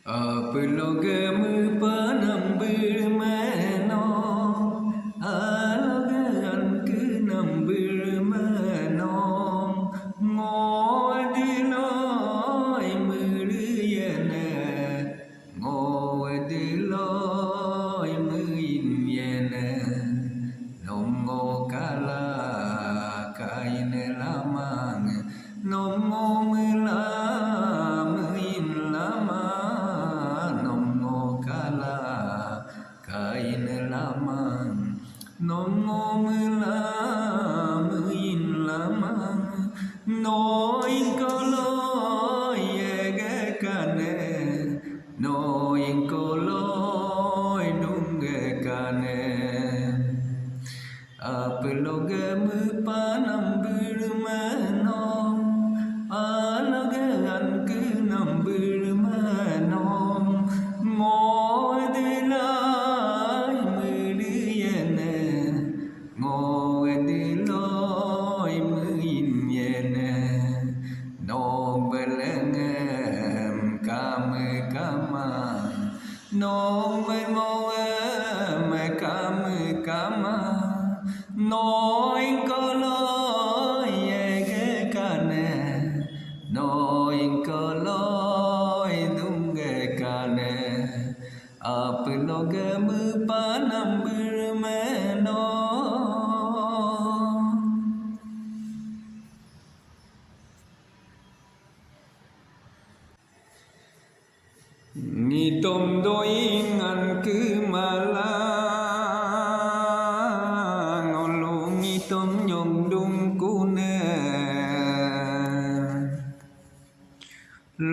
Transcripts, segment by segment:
Apelogam panambir mano, alagan kinambir mano, ngoadiloy muriyene, ngoadiloy muyine, nongo kala kaine lamang, nongo mila muyin lamang. Kain lamang nong lam in lamang noi koloy ege kane noi koloy nunge kane apeloge mupanam birmano alagan kinam birmano no me me kama no inkolo yege kane no inkolo dunge kane आप लोग मुपानम birmeno ni tom doing an kumala ngolong ni tom nyong dung kune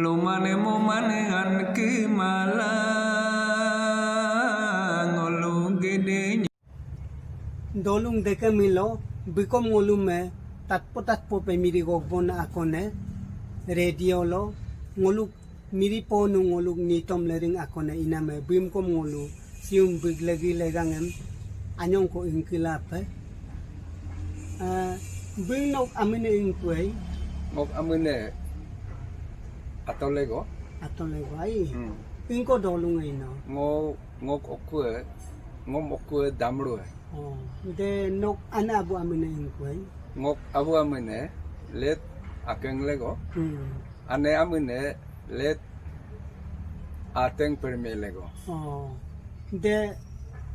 lumane momane an kumala dolung deke milo bikom ngolum me tatpo pe miri gogbon akone radio lo ngoluk miri ponu ngoluk nitom lering akone iname bim kom ngolu sium big lagi legangem anyong ko inkilap bing nok amine inkway ngok amune atolego ai ingko dolung ay no ngok okwe ngom okwe damru de nok ana abu amine inkway ngok abu amune let akeng lego ane amune let ateng perme lego de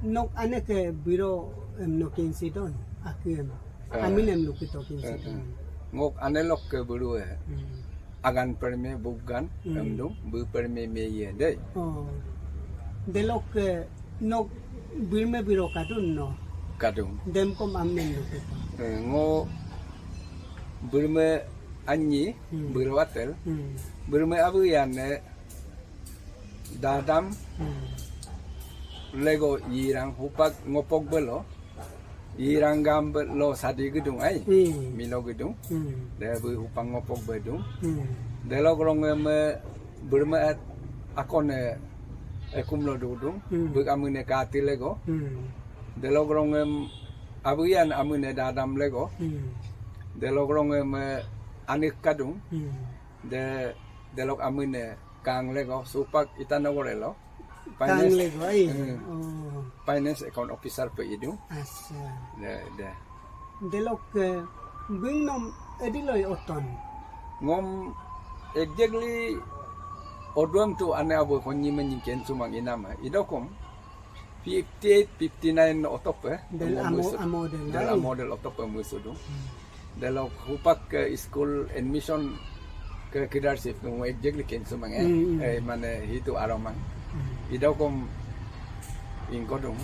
nok ane ke biro em no kinsidon akiem amine em lukito kinsidon ngok ane lok ke buru agan perme bukan emdum bu perme meye de de lok nok birme biro kadun no kadung dem kom amen lukito ngo burme anyi burwatel burme abu yanne dadam lego yirang hupak ngopok belo yirang gam lo sadi gedung ai milo gedung de bu hupang ngopok bedung de lo grong me burme akone ekum lo dudung bu amune kati lego de lo grong abu yan amune dadam lego de lo grong anik kadung de lok amune kang lego supak itanogorelo kang lego ai finance account officer pe idu asa de de lok bing nom ediloy oton ngom exactly odwam tu ane abu konyi menyiken sumang inama idokom 58 59 otop del model otop musudu de lok hupak ke school admission ke leadership ng exactly ken sumang mane hitu aromang idokom ingkodong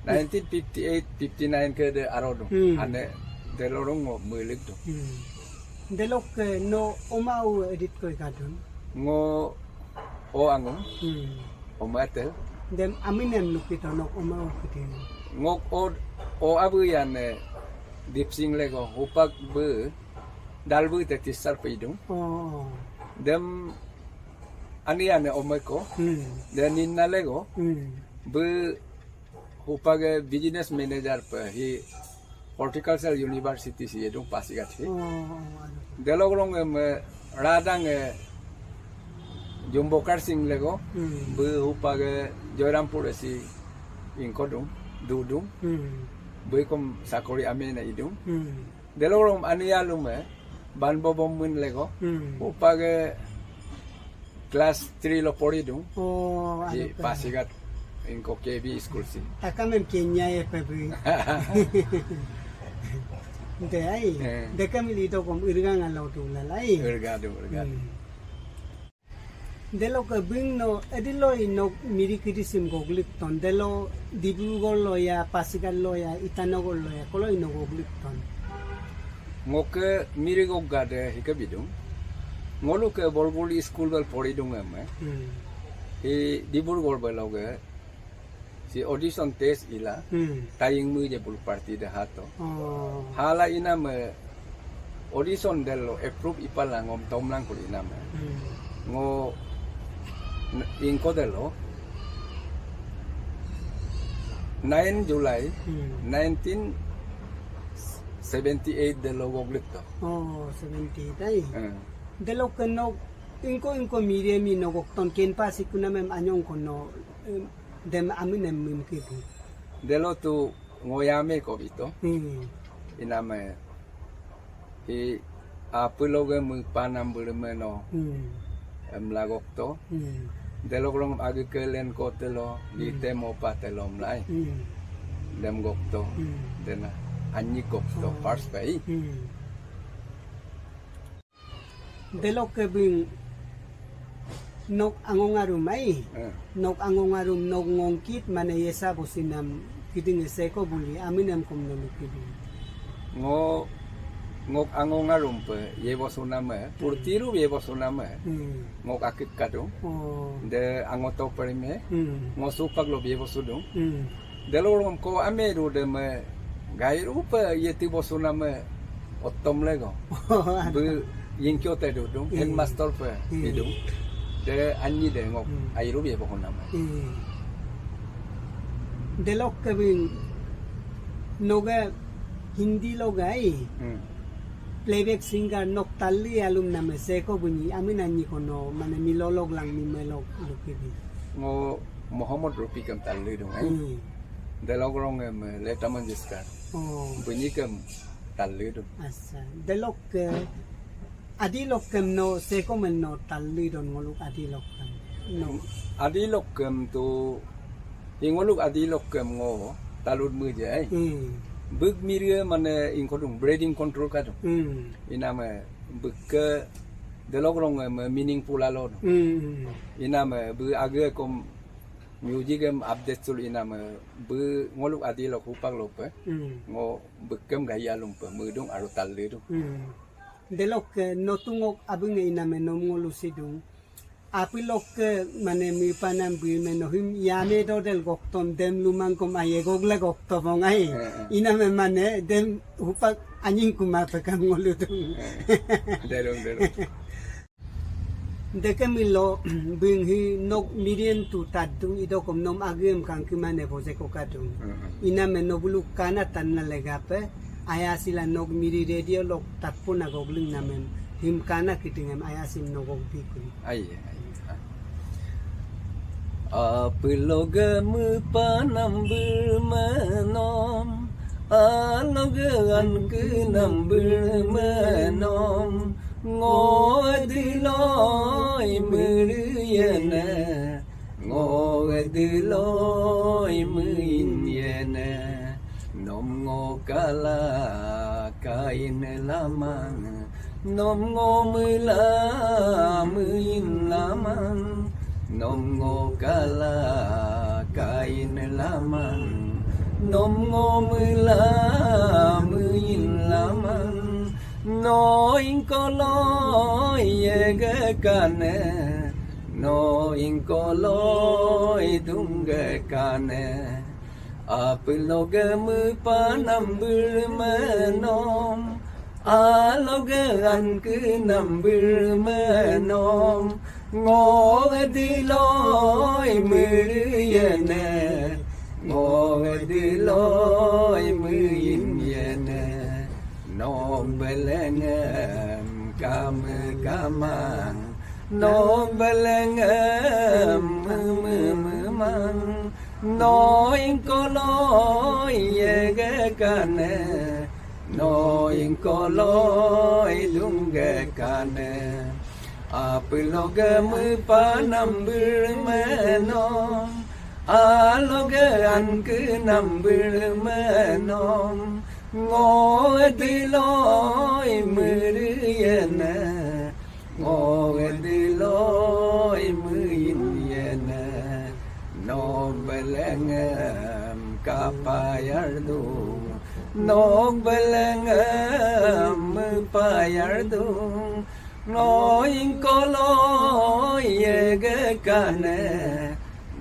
1958 59 ke de arodong ane de lorong mo mulik do de lok no omau edit ko kadon ngo o angum o matel dem aminem lukito no omau kitin ngok o abu yan dipsing lego hupak be dalbu te tisar peidung dem ani ane omeko den inna lego be hupak business manager pe hi horticultural university si edung pasigat hi delogrong radang jumbo karsing lego bu upage Joyrampur si inkodum dudum bu kom sakori amena idum delorom anialume banbo bomun lego upage class 3 lo poridum di Pasigat inko KB school si takamem Kenya e pebu de ai de kamili to kom irga ngalo tu la lai urga delo ka bing no edilo no miri kirisim goglik ton delo Dibrugarh lo ya Pasigat lo ya Itanagar lo ya kolo ino goglik ton ngoke miri gogade hikabidum ngolu ke Bolgoli school dal poridum ame e Dibrugarh beloge si audition test ila taying mu je bul party de hato hala ina me audition dello approve ipala ngom tomlang kul ina me ngo inko dello 9 July 1978 dello goglit to 70 dai delo keno inko mire mi no gokton ken pasikuna mem anyong kono dem aminem mim kitu delo tu ngoyame ko bito iname e apuloge mu panam bulmeno lagokto delo grong agi kelen ko telo di temo patelom lai dem gokto dena anyi gokto first pay delo ke bing nok angongarum ai nok angongarum nok ngongkit mane yesa bosinam kiding seko buli aminem komno lukiding ngok angongarum pe yebosuname purtiru yebosuname ngok akit kadung de angoto perime ngosupag lo yebosudung delorong ko ameru de me gairu pe yeti bosuname otom lego bu yinkyo te dudung headmaster pe hidung de anyi de ngok airu be bokon nama de lok kabin noga hindi logai playback singer nok talli alum name seko bunyi amin anyi kono mane milolog lang ni melog lukibi ngo Muhammad Rufi kam talli dong ai de lok rong em Leta Mangeshkar bunyi kam talli dong asa de lok adi lokem no seko men no talli don ngoluk adi lokem no adi lokem tu ingoluk adi lokem ngo talud mu je ai bug miria mane inkodung breeding control ka dong iname bug ke delogrong meaningful alo iname bu age kom music em update sul iname bu ngoluk adi lok upang lope ngo bug kem gaya lumpe mudung aru talli dong delok notungok abung iname nomngolu sidung apilok mane mi panam bi menohim yame do del gokton dem lumang kom aye gogle gokto bongai iname mane dem upak anjing kuma pekam ngolu tung derong dekemilo bing hi nok million tu tadung ido kom nom agem kang kimane boje ko kadung iname nobulu kana tan na legape aya sila nog miri radio lok tatpo na gogling namen him kana kitingem aya sim nogog bikun ai apiloge mu panam bulmenom alogan kenam bulmenom ngodiloi muriene ngodiloi muinyene nom ngo kala kain lamang nom ngo mula muin lamang nom ngo kala kain lamang nom ngo mula muin lamang noin koloi yege kane noin koloi dunge kane apiloge mu panam bulmenom aloge an kenam bulmenom ngodiloi muriene ngodiloi muinyene nom belengem kamang no beleng mơ mang nói có lối ghé cane nói có lối đúng ghé cane apiloge mơ pa nam bir me no aloge an cứ nam bir me no ngô đi lối mưa yên ngô đi lối mưa yên no beleng kapayardu no beleng payardu no inko lối ge cane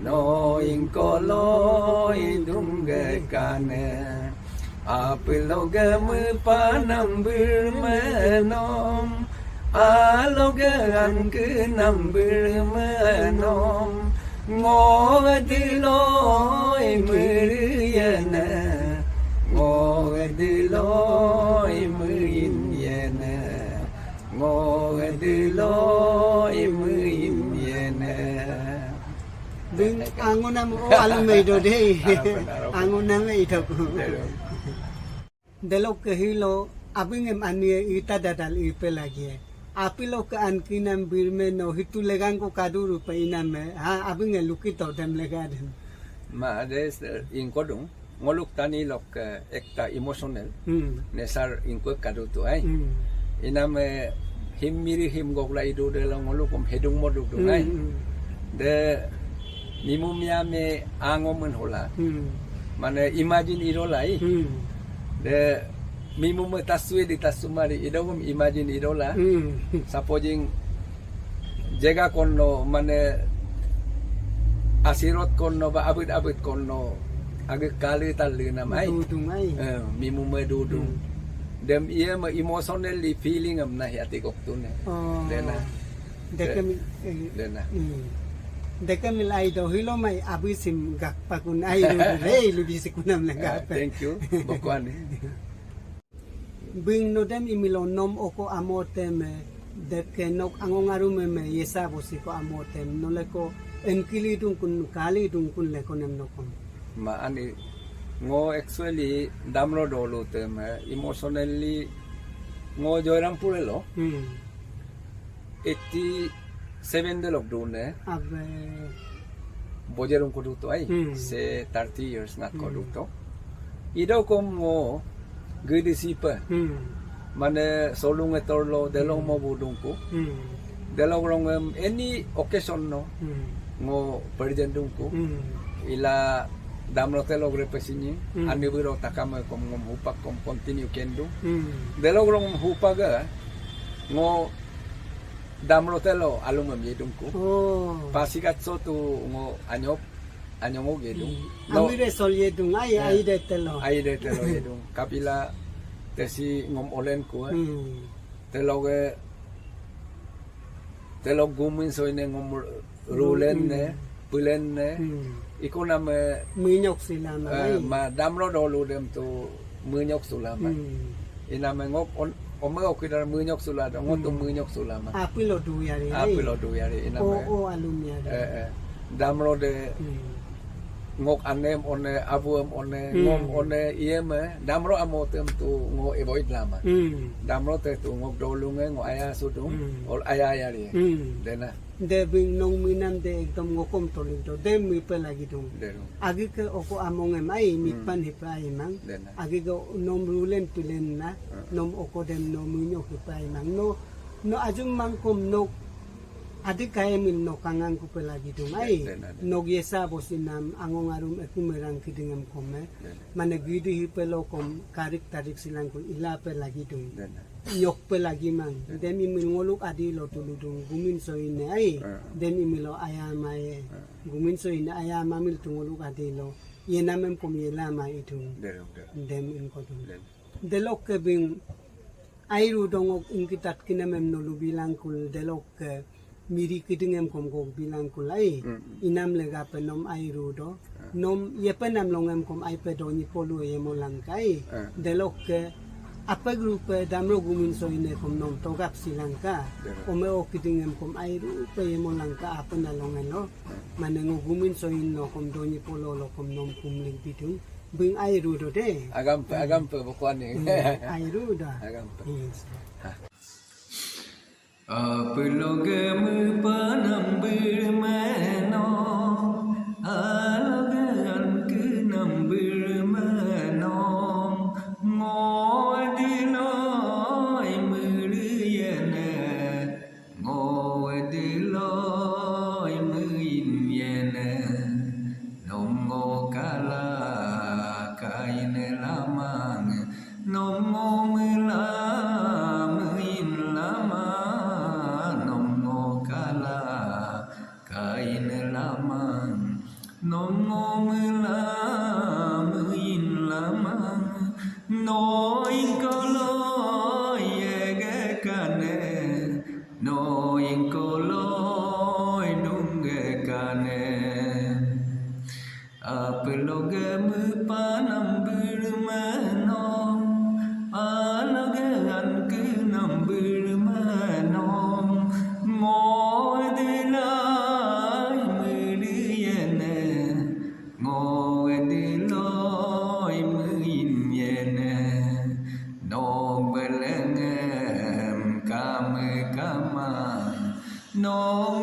no inko lối dum ge cane apiloge mơ pa nam bir me nom aloge an cứ nam bir me nom ngô đi lối mưa yên ngô đi lối mưa yên ngô đi lối mưa yên Bing angonam o alumedo de angonam ito delok ke hilo abing em anie ita dadal ipe lagi apilo ke an kinam birme no hitu legang ko kaduru pe iname ha abing lukito dem legadem ma des inkodung ngoluk tani lok ekta emotional nesar inko kadu tu ai iname himmiri him gokla idu de ngolukum hedung moduk du ai de nimumya me angomen hola mane imagine irolai de mimum taswe di tasumari idogum imagine idola supposing jaga konno mane asirot konno ba abid konno age kali talu namai mimum dudung dem ia ma emotionally feeling am na hati koktune dena Dekam nilai do hilo mai abisim gak pakun ai rei lu di sikunam lega. Thank you. Bokuan. Bing no dem imilo nom oko amotem deke nok angongaru me yesa bosiko amotem no leko enkili dung kun kali dung kun leko nem nokom. Ma ani ngo actually damro dolu tem emotionally ngo joram purelo. 87 delok dune Abe bojerum koduto ai se 30 years ngat koduto ido kom ngo gede sipa mane solung etorlo delong mo budungku delong rong any occasion no ngo perjendungku ila damro telo grepesini ani biro takama kom ngom hupak kom continue kendo delong rong hupaga ngo damro telo alung yedungku pasikatso tu ngo anyong gedung amire sol yedung ai de telo yedung kapila tesi ngom olen ku telo gumin so ine ngom rulen ne pulen ne ikuna me minyok sila ma damro dolu dem tu minyok sulama ina me ngok Oma okidar munyok sulada, ngotung munyok sulama. Apilo du yari. Ina me. Alum yari. Damro de ngok anem one abuam one ngom one ieme damro amotem tu ngo avoid lama. Damro te tu ngok dolunge ngo aya sudung ol aya yari. Dena. De bing nong minam de ekdom ngokom toling to de mi pe lagi dong. Agi ke oko among mai mitpan hipai mang. Agi go nom rulen pilen na nom oko dem no munyok hipai mang no ajum mangkom no adik kaya min no kangang ko pe lagi dong ai no yesa bosinam angong arum ekumerang kidingam kome mane gidi hipelo kom karik tarik silang ko ila pe lagi dong. Yok pe lagi mang dem imil ngoluk adi lo tuludung gumin so ine ai dem imilo ayama e gumin so ine ayama mil tungoluk adi lo yenamem kom yelama itu dem in ko dum delok ke bing airu dongok ingkitat kinamem no lu bilang kul delok ke miri kidingem kom ko bilang kul ai inam lega penom airu do nom yepenam longem kom ai pe do ni polu ye molang kai delok ke apa grupo damro gumin so ine kom nom togap Sri Lanka ome o kidingem kom airu pe mo Lanka apa nalongan no manengo gumin so inno kom doni pololo kom nom kumling bidung bing airu do de agam pe bukan ni airu da agam pe Pelogam panambir mano alagan ke nambir mano ngoadiloi meriana ngoadiloi meriana nongo kala kain lamang nongo melam in lama nongo kala kain lamang nongo melam in lamang noi koloi ege kane noi koloi nunge kane apelogam panambir mano alagan ke nambir mano ngoadilai meriana ngoadiloi meriana no belengem kame kama no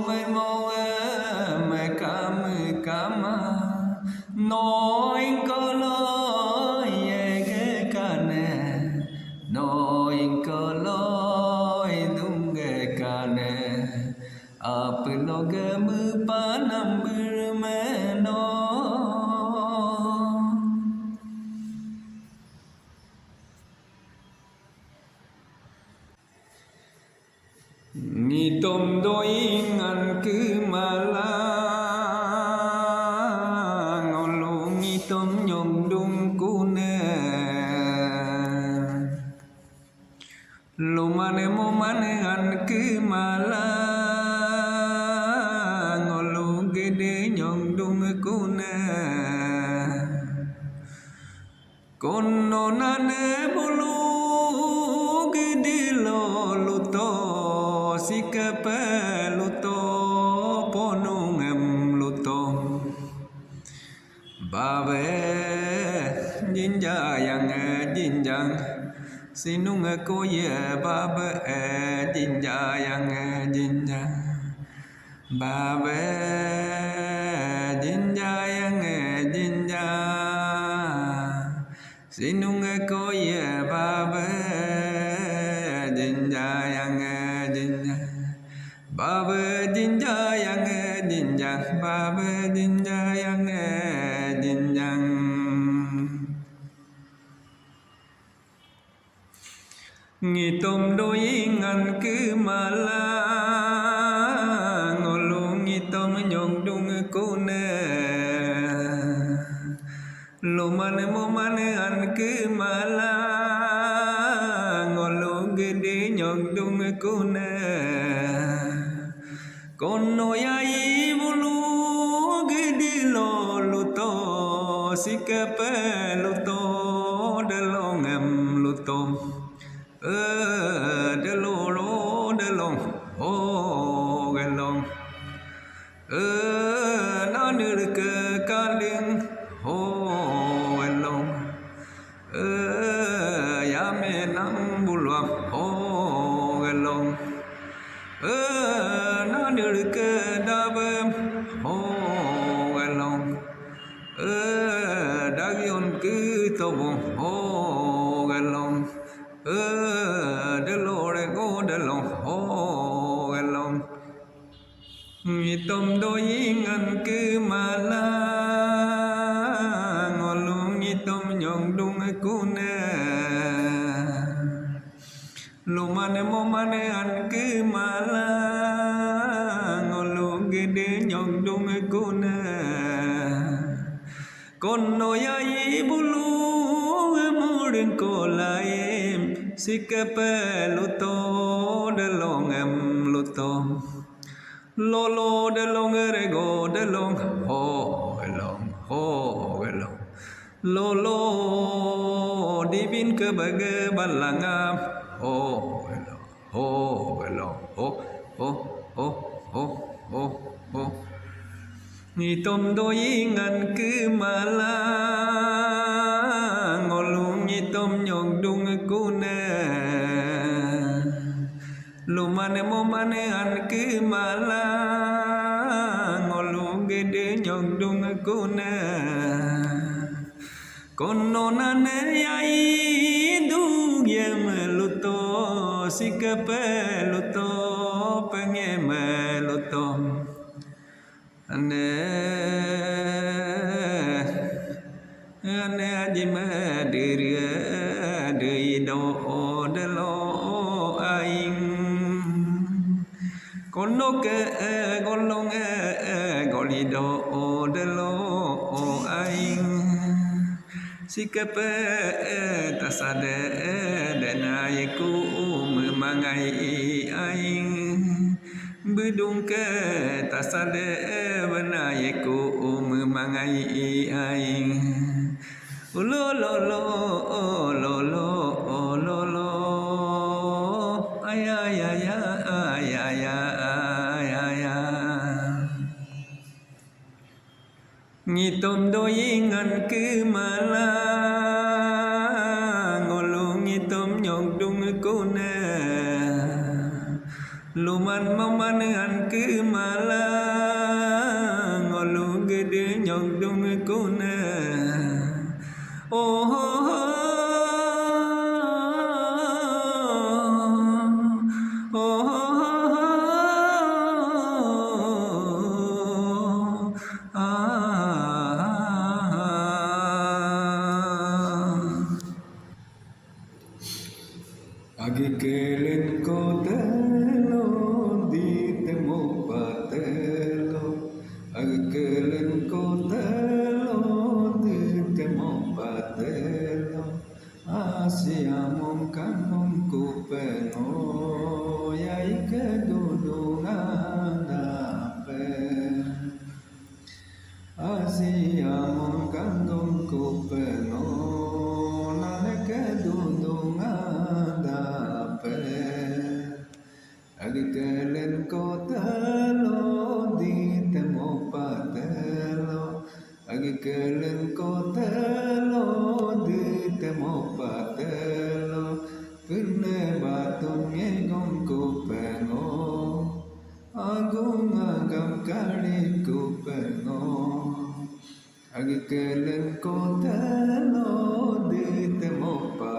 me kame kama noi koloi ege kane noi koloi dunge kane apelogam panambir mano Ngitom doingan ke malang ngolong ngitom nyong dung kune lumane momane an ke malang ngolong gede nyong dung kune kono nane bulu gede lo luto sikape luto ponungem luto babe jinjayang jinjang sinung ko ye babe jinjayang jinjang babe jinjayang jinjang sinung ko ye babe jinjayang jinjang babe jinjayang jinjang babe jinjayang jinjang ngitom doingan ke malang ngolong ngitom nyong dung kune lumane momane an ke malang ngolong gede nyong dung kune kono yai bulu gede lo luto sikape luto delongem luto delolo delong oh gelong nanir ke kaling oh gelong yame nang bulwam oh gelong nanir ke dabem oh gelong dagion ke tobong oh gelong delore go delong oh gelong ngitom doingan ke malang ngolong ngitom nyong dung kune lumane momane an ke malang ngolong gede nyong dung kune kono yai bulu muring kolaim sikape luto delong em luto lolo delong rego delong ho gelong Lô lô đi bin cơ bờ gơ bà là ngam. Ô bờ lô ô. Ni tom đôi ngàn cứ mà la ngô luôn ni tom nhong đung cu nè lu mane mo mane an cứ mà la ngô luôn ghê đế nhong đung cu nè con nona ne ai du yem luto sikape luto pengeme luto ane ajima diria dei do de lo aing kono ke golong golido de lo aing sikape tasade denaiku memangai aing bedung ke tasade benayeku memangai aing lo lo lo lo lo lo lo ay ay ay ay ay ay ay ngitom đôi ngàn cứ mà la ngô ngitom nhong đung cô nè luman maman ngàn cứ mà la ngô gede nhong đung cô nè Agi kelen ko telo di temo patelo agi kelen ko telo di temo patelo asia mong kanong ko peno yai kedudungan dape asia mong kanong ko peno nane kedudungan agi kelen ko telo di temo patelo agi kelen ko telo di temo patelo kene batung ngegong ko pengo agung agam kali ko pengo agi kelen ko telo di temo patelo